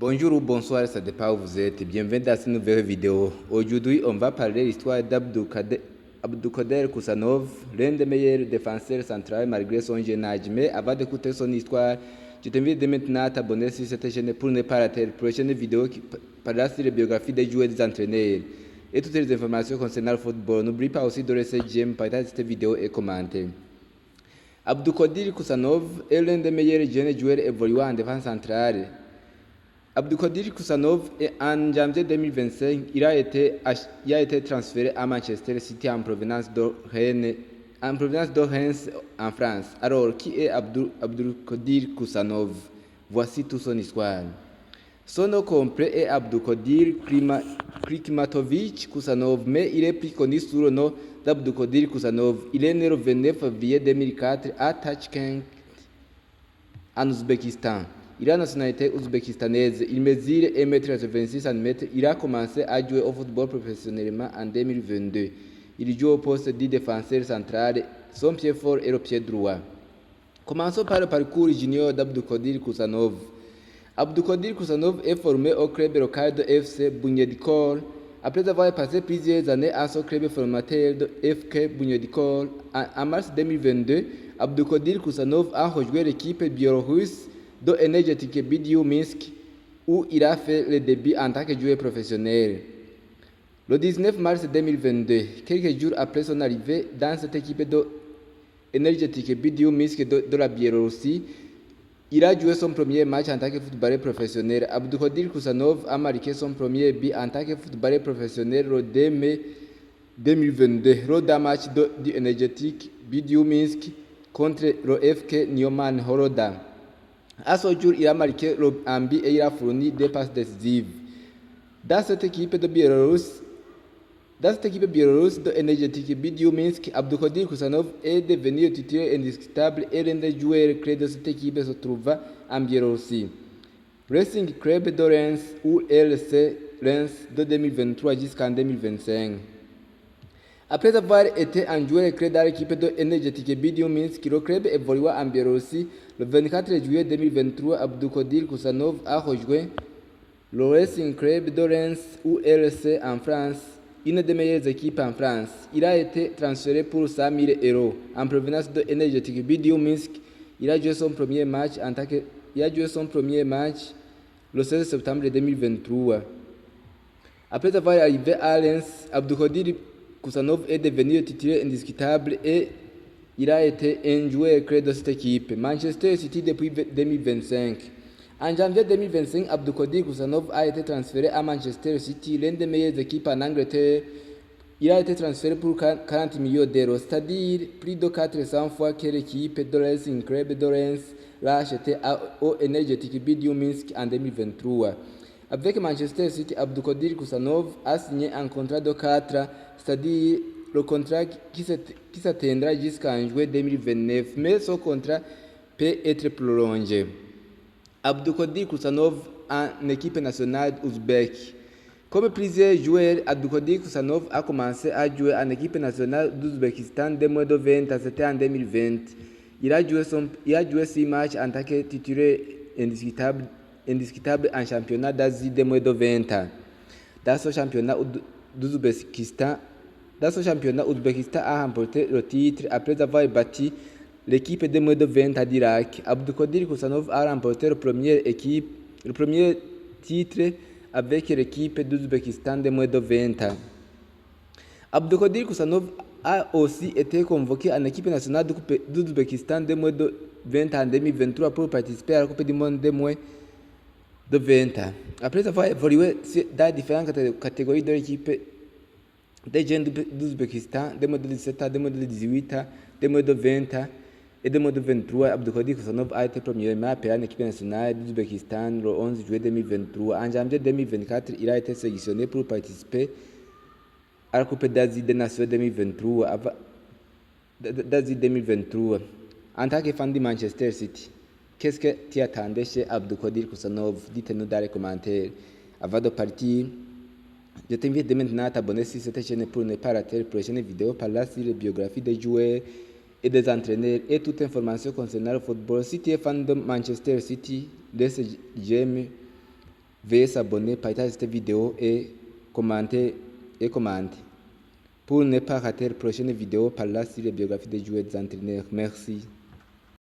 Bonjour ou bonsoir, ça dépend où vous êtes. Bienvenue dans cette nouvelle vidéo. Aujourd'hui, on va parler de l'histoire d'Abdoukader Koussanov, l'un des meilleurs défenseurs centraux malgré son jeune âge. Mais avant d'écouter son histoire, je t'invite dès maintenant à t'abonner sur cette chaîne pour ne pas rater la prochaine vidéo qui parlera sur les biographies des joueurs et des entraîneurs et toutes les informations concernant le football. N'oublie pas aussi de laisser j'aime, partager cette vidéo et commenter. Abdoukader Koussanov est l'un des meilleurs jeunes joueurs évoluant en défense centrale. Abdoukader Koussanov, en janvier 2025, il a été transféré à Manchester City en provenance de Reims en France. Alors, qui est Abdoukader Koussanov? Voici toute son histoire. Son nom complet est Abdoukader Klimatovich Koussanov, mais il est plus connu sous le nom d'Abdoukader Koussanov. Il est né le 29 février 2004 à Tachkent, en Ouzbékistan. Il a la nationalité ouzbékistanaise. Il mesure 1,86 m. Il a commencé à jouer au football professionnellement en 2022. Il joue au poste de défenseur central. Son pied fort est le pied droit. Commençons par le parcours junior d'Abdoukader Koussanov. Abdoukader Koussanov est formé au club local de FC Bunyodikol. Après avoir passé plusieurs années à son club formateur de FK Bunyodikol, en mars 2022, Abdoukader Koussanov a rejoint l'équipe biélorusse de Energetic Bidiou Minsk, où il a fait le début en tant que joueur professionnel. Le 19 mars 2022, quelques jours après son arrivée dans cette équipe de Energetic Bidiou Minsk de la Biélorussie, il a joué son premier match en tant que footballeur professionnel. Abdoukader Koussanov a marqué son premier but en tant que footballeur professionnel le 2 mai 2022, lors d'un match du Energetic Bidiou Minsk contre le FK Nyoman Horoda. À ce jour, il a marqué un but et il a fourni des passes décisives. Dans cette équipe biélorusse de Energetic Bidiou Minsk, Abdoukader Koussanov est devenu titulaire indiscutable et l'un des joueurs clés de cette équipe se trouve en Biélorussie. Racing Club de Reims ou LC Reims de 2023 jusqu'en 2025. Après avoir été un joueur clé dans l'équipe de Energetic Bidiou Minsk, le club évolua en Biélorussie. Le 24 juillet 2023, Abdoukader Koussanov a rejoint le Racing Club de Reims ou LC en France, une des meilleures équipes en France. Il a été transféré pour 100 000 € en provenance de Energetic Bidiou Minsk. Il a joué son premier match le 16 septembre 2023. Après avoir arrivé à Reims, Abdoukader Koussanov est devenu titulaire indiscutable et il a été un joueur clé de cette équipe. Manchester City depuis 2025. En janvier 2025, Abdoukader Koussanov a été transféré à Manchester City, l'une des meilleures équipes en Angleterre. Il a été transféré pour 40 millions d'euros, c'est-à-dire plus de 400 fois que l'équipe de Racing Club de Reims l'a acheté au Energetic Bidiou Minsk en 2023. Avec Manchester City, Abdoukader Koussanov a signé un contrat de 4 ans, c'est-à-dire le contrat qui s'atteindra jusqu'en juillet 2029, mais ce contrat peut être prolongé. Abdoukader Koussanov en équipe nationale ouzbèque. Comme plusieurs joueurs, Abdoukader Koussanov a commencé à jouer en équipe nationale d'Ouzbékistan dès moins de 20 ans, c'était en 2020. Il a joué 6 matchs en tant que titulaire indiscutable en championnat d'Asie dès moins de 20 ans. Dans ce championnat, Ouzbékistan a remporté le titre après avoir battu l'équipe de moins de 20 ans d'Irak. Abdoukader Koussanov a remporté le premier titre avec l'équipe d'Ouzbékistan de moins de 20 ans. Abdoukader Koussanov a aussi été convoqué en équipe nationale d'Ouzbékistan de moins de 20 ans en 2023 pour participer à la Coupe du Monde de moins de 20 ans. Après avoir évolué dans différentes catégories de l'équipe des jeunes d'Ouzbékistan, de moins de 17 ans, de moins de 18 ans, de moins de 20 ans et de moins de 23, Abdoukader Koussanov a été premièrement appelé en équipe nationale d'Ouzbékistan le 11 juillet 2023. En janvier 2024, il a été sélectionné pour participer à la Coupe d'Asie des Nations 2023. En tant que fan de Manchester City, qu'est-ce que tu attendais chez Abdoukader Koussanov? Dites-nous dans les commentaires. Avant de partir, je t'invite dès maintenant à t'abonner sur cette chaîne pour ne pas rater les prochaines vidéos parlant sur les biographies des joueurs et des entraîneurs et toute information concernant le football. Si tu es fan de Manchester City, laisse j'aime Veuillez s'abonner, partager cette vidéo et commenter. Pour ne pas rater la prochaine vidéo par là sur les biographies des joueurs entraîneurs. Merci.